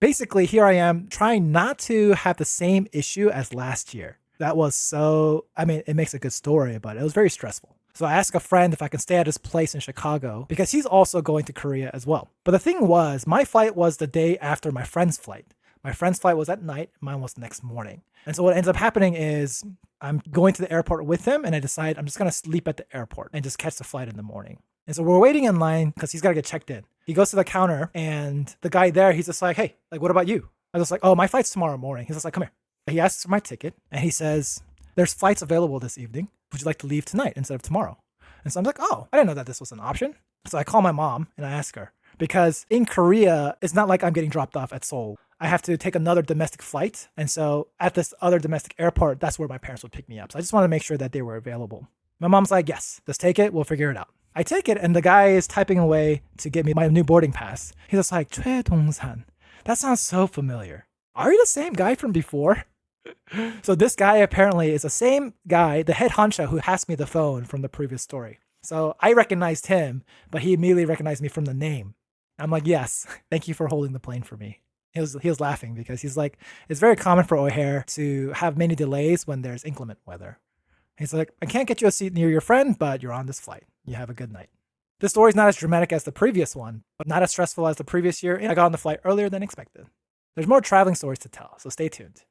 Basically, here I am trying not to have the same issue as last year. That was so, I mean, it makes a good story, but it was very stressful. So I asked a friend if I can stay at his place in Chicago because he's also going to Korea as well. But the thing was, my flight was the day after my friend's flight. My friend's flight was at night, mine was the next morning. And so what ends up happening is I'm going to the airport with him and I decide I'm just going to sleep at the airport and just catch the flight in the morning. And so we're waiting in line because he's got to get checked in. He goes to the counter and the guy there, he's just like, hey, like, what about you? I was just like, oh, my flight's tomorrow morning. He's just like, come here. He asks for my ticket and he says, there's flights available this evening. Would you like to leave tonight instead of tomorrow? And so I'm like, oh, I didn't know that this was an option. So I call my mom and I ask her because in Korea, it's not like I'm getting dropped off at Seoul. I have to take another domestic flight. And so at this other domestic airport, that's where my parents would pick me up. So I just wanted to make sure that they were available. My mom's like, yes, just take it. We'll figure it out. I take it and the guy is typing away to get me my new boarding pass. He's just like, 최 동산. That sounds so familiar. Are you the same guy from before? So this guy apparently is the same guy, the head honcho who passed me the phone from the previous story. So I recognized him, but he immediately recognized me from the name. I'm like, yes, thank you for holding the plane for me. He was laughing because he's like, it's very common for O'Hare to have many delays when there's inclement weather. He's like, I can't get you a seat near your friend, but you're on this flight. You have a good night. This story's not as dramatic as the previous one, but not as stressful as the previous year. I got on the flight earlier than expected. There's more traveling stories to tell, so stay tuned.